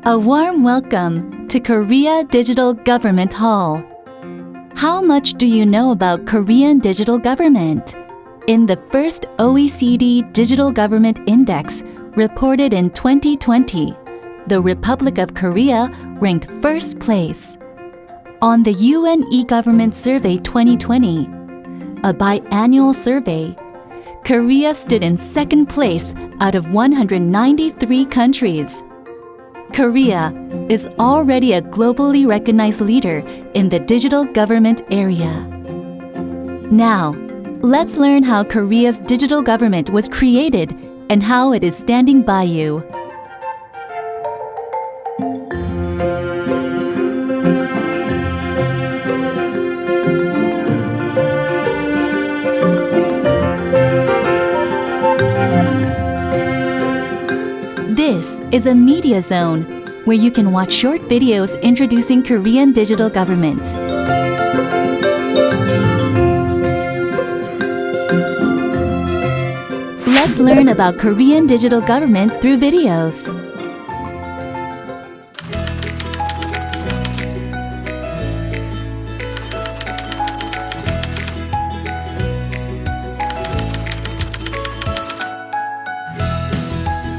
A warm welcome to Korea Digital Government Hall. How much do you know about Korean digital government? In the first OECD Digital Government Index, reported in 2020, the Republic of Korea ranked first place. On the UN e-Government Survey 2020, a biannual survey, Korea stood in second place out of 193 countries. Korea is already a globally recognized leader in the digital government area. Now, let's learn how Korea's digital government was created and how it is standing by you. This is a media zone where you can watch short videos introducing Korean digital government. Let's learn about Korean digital government through videos.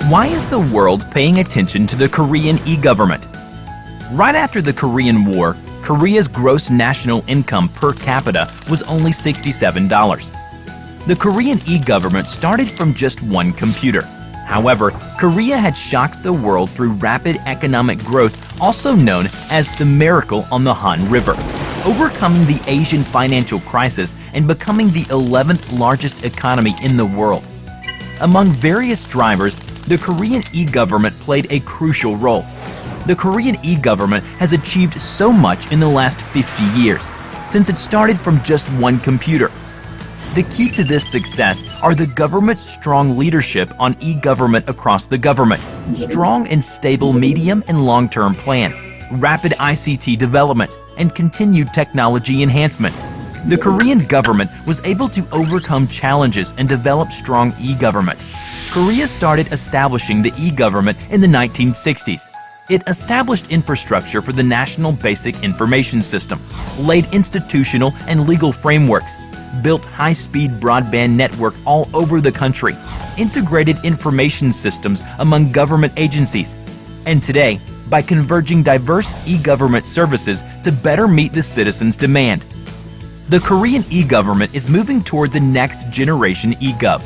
Why is the world paying attention to the Korean e-government? Right after the Korean War, Korea's gross national income per capita was only $67. The Korean e-government started from just one computer. However, Korea had shocked the world through rapid economic growth, also known as the Miracle on the Han River, overcoming the Asian financial crisis and becoming the 11th largest economy in the world. Among various drivers, the Korean e-government played a crucial role. The Korean e-government has achieved so much in the last 50 years, since it started from just one computer. The key to this success are the government's strong leadership on e-government across the government, strong and stable medium and long-term plan, rapid ICT development, and continued technology enhancements. The Korean government was able to overcome challenges and develop strong e-government. Korea started establishing the e-government in the 1960s. It established infrastructure for the National Basic Information System, laid institutional and legal frameworks, built high-speed broadband network all over the country, integrated information systems among government agencies, and today, by converging diverse e-government services to better meet the citizens' demand. The Korean e-government is moving toward the next generation e-gov.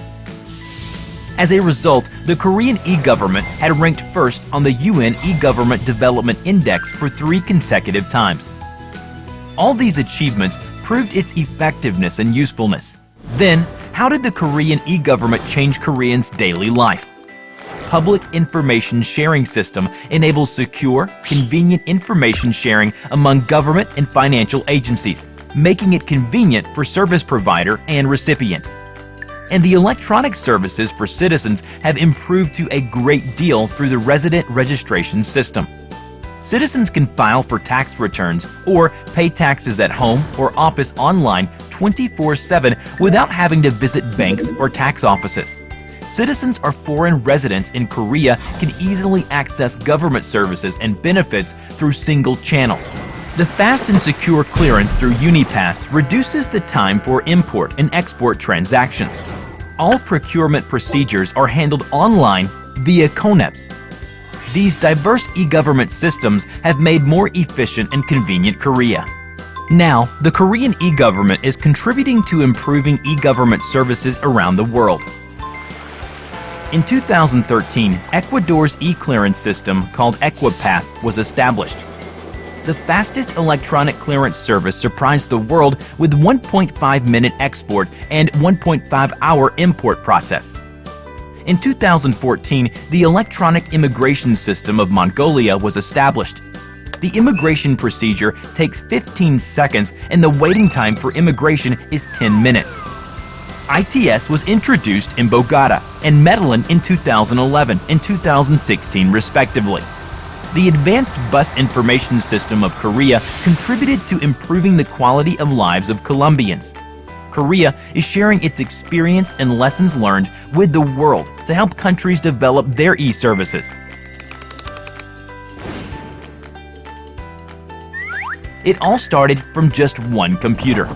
As a result, the Korean e-government had ranked first on the UN e-Government Development Index for 3 consecutive times. All these achievements proved its effectiveness and usefulness. Then, how did the Korean e-government change Koreans' daily life? Public Information Sharing System enables secure, convenient information sharing among government and financial agencies, making it convenient for service provider and recipient. And the electronic services for citizens have improved to a great deal through the resident registration system. Citizens can file for tax returns or pay taxes at home or office online 24/7 without having to visit banks or tax offices. Citizens or foreign residents in Korea can easily access government services and benefits through single channel. The fast and secure clearance through Unipass reduces the time for import and export transactions. All procurement procedures are handled online via KONEPS. These diverse e-government systems have made more efficient and convenient Korea. Now, the Korean e-government is contributing to improving e-government services around the world. In 2013, Ecuador's e-clearance system called Equipass was established. The fastest electronic clearance service surprised the world with 1.5-minute export and 1.5-hour import process. In 2014, the electronic immigration system of Mongolia was established. The immigration procedure takes 15 seconds and the waiting time for immigration is 10 minutes. ITS was introduced in Bogota and Medellin in 2011 and 2016 respectively. The Advanced Bus Information System of Korea contributed to improving the quality of lives of Colombians. Korea is sharing its experience and lessons learned with the world to help countries develop their e-services. It all started from just one computer.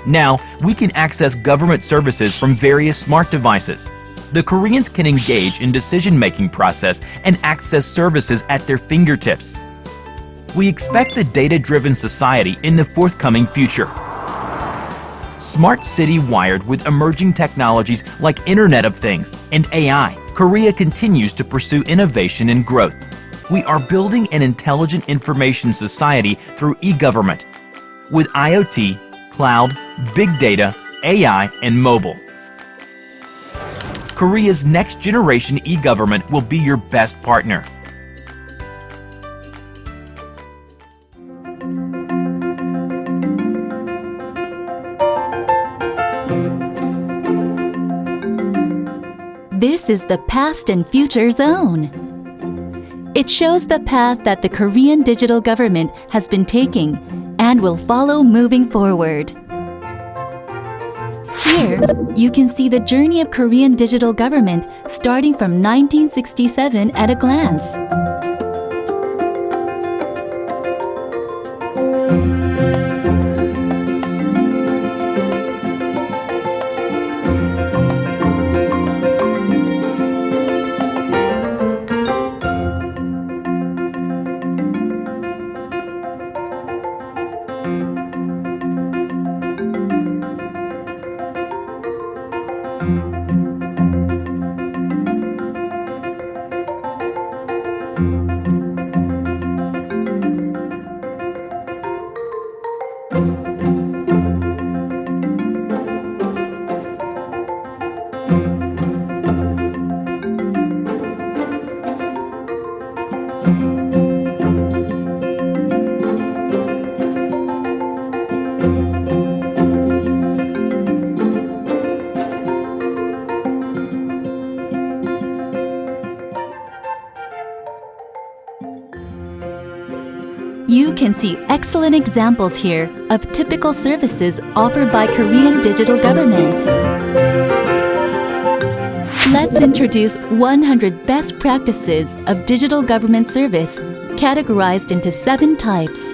Now, we can access government services from various smart devices. The Koreans can engage in decision-making process and access services at their fingertips. We expect the data-driven society in the forthcoming future. Smart city wired with emerging technologies like Internet of Things and AI, Korea continues to pursue innovation and growth. We are building an intelligent information society through e-government with IoT, cloud, big data, AI, and mobile. Korea's next generation e-government will be your best partner. This is the Past and Future Zone. It shows the path that the Korean digital government has been taking and will follow moving forward. Here, you can see the journey of Korean digital government starting from 1967 at a glance. You can see excellent examples here of typical services offered by Korean digital government. Let's introduce 100 best practices of digital government service categorized into 7 types.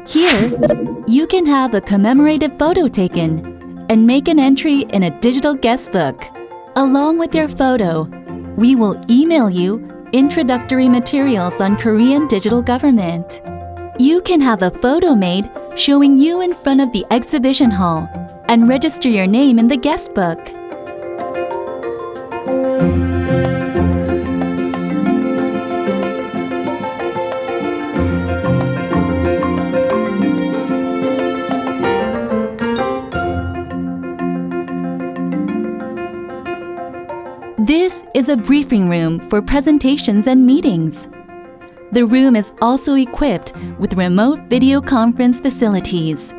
Here, you can have a commemorative photo taken and make an entry in a digital guest book. Along with your photo, we will email you introductory materials on Korean digital government. You can have a photo made showing you in front of the exhibition hall and register your name in the guest book. This is a briefing room for presentations and meetings. The room is also equipped with remote video conference facilities.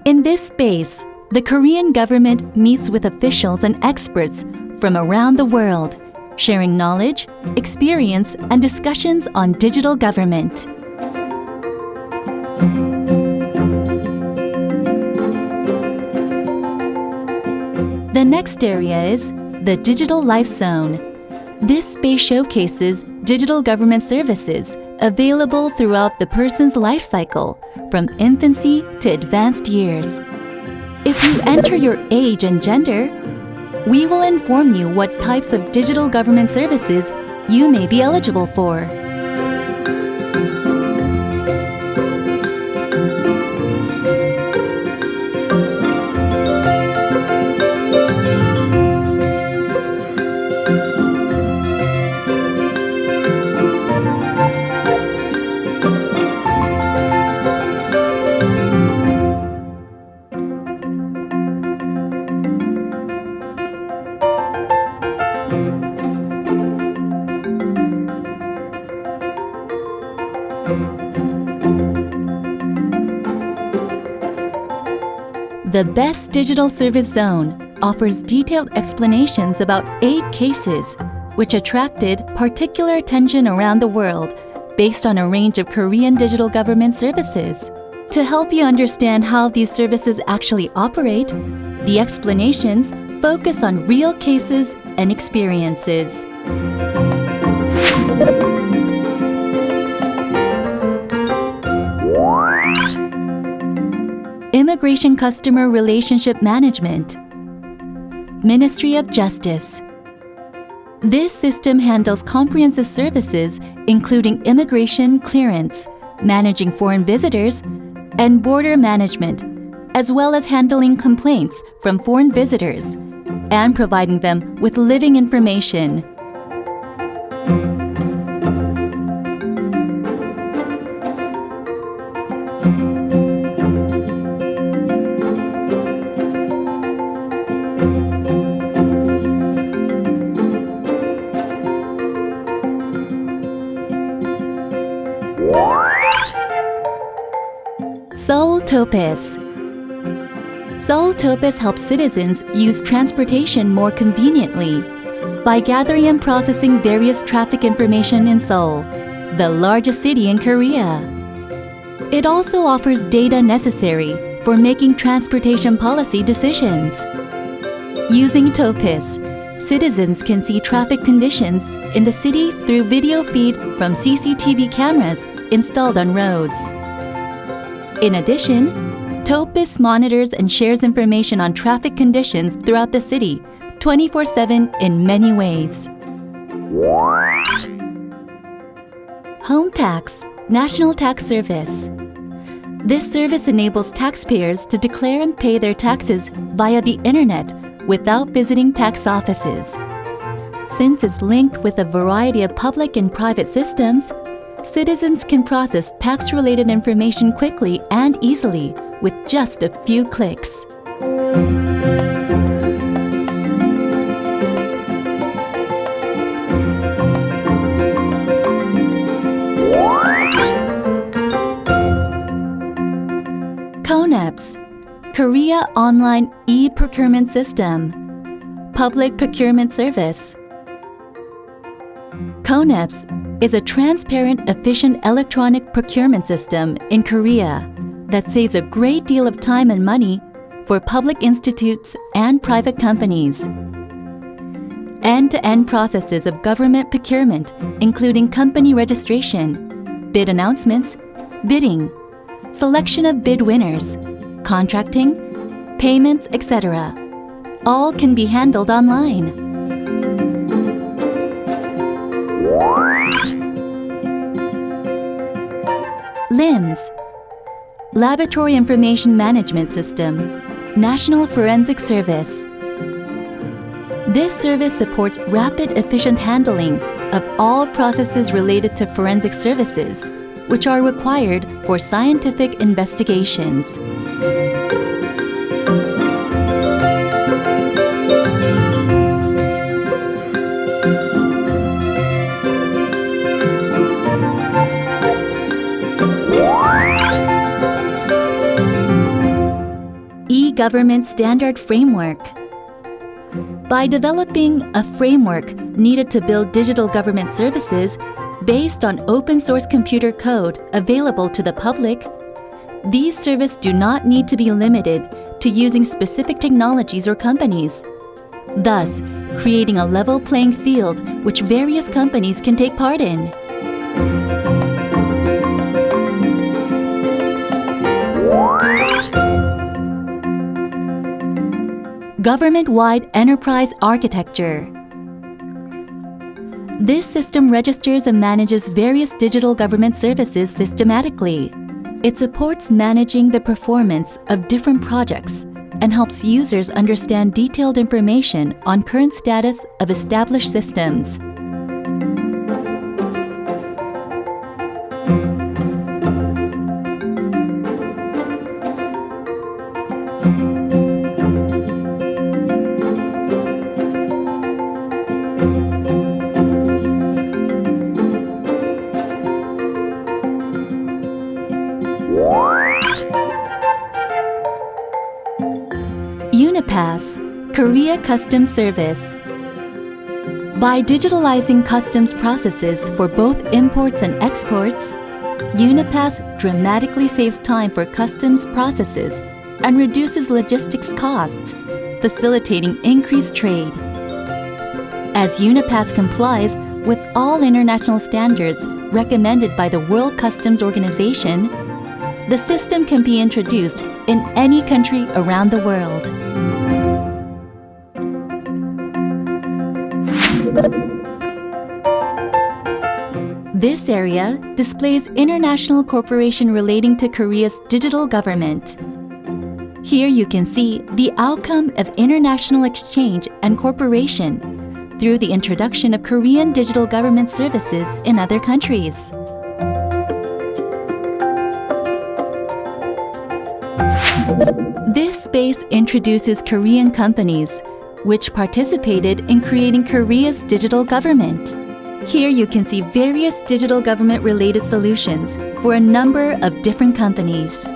In this space, the Korean government meets with officials and experts from around the world, sharing knowledge, experience, and discussions on digital government. The next area is the Digital Life Zone. This space showcases digital government services available throughout the person's life cycle, from infancy to advanced years. If you enter your age and gender, we will inform you what types of digital government services you may be eligible for. The Best Digital Service Zone offers detailed explanations about 8 cases which attracted particular attention around the world based on a range of Korean digital government services. To help you understand how these services actually operate, the explanations focus on real cases and experiences. Immigration Customer Relationship Management, Ministry of Justice. This system handles comprehensive services including immigration clearance, managing foreign visitors, and border management, as well as handling complaints from foreign visitors and providing them with living information. Seoul Topis. Seoul Topis helps citizens use transportation more conveniently by gathering and processing various traffic information in Seoul, the largest city in Korea. It also offers data necessary for making transportation policy decisions. Using Topis, citizens can see traffic conditions in the city through video feed from CCTV cameras installed on roads. In addition, Topis monitors and shares information on traffic conditions throughout the city 24/7 in many ways. Home Tax, National Tax Service. This service enables taxpayers to declare and pay their taxes via the internet without visiting tax offices. Since it's linked with a variety of public and private systems, citizens can process tax-related information quickly and easily with just a few clicks. KONEPS, Korea Online E-Procurement System, Public Procurement Service. KONEPS is a transparent, efficient electronic procurement system in Korea that saves a great deal of time and money for public institutes and private companies. End-to-end processes of government procurement, including company registration, bid announcements, bidding, selection of bid winners, contracting, payments, etc., all can be handled online. LIMS, Laboratory Information Management System, National Forensic Service. This service supports rapid, efficient handling of all processes related to forensic services, which are required for scientific investigations. E-Government Standard Framework. By developing a framework needed to build digital government services based on open-source computer code available to the public, these services do not need to be limited to using specific technologies or companies, thus creating a level playing field which various companies can take part in. Government-wide enterprise architecture. This system registers and manages various digital government services systematically. It supports managing the performance of different projects and helps users understand detailed information on current status of established systems. UNIPAS, Korea Customs Service. By digitalizing customs processes for both imports and exports, UNIPAS dramatically saves time for customs processes and reduces logistics costs, facilitating increased trade. As UNIPAS complies with all international standards recommended by the World Customs Organization, the system can be introduced in any country around the world. This area displays international cooperation relating to Korea's digital government. Here you can see the outcome of international exchange and cooperation through the introduction of Korean digital government services in other countries. This space introduces Korean companies, which participated in creating Korea's digital government. Here you can see various digital government-related solutions for a number of different companies.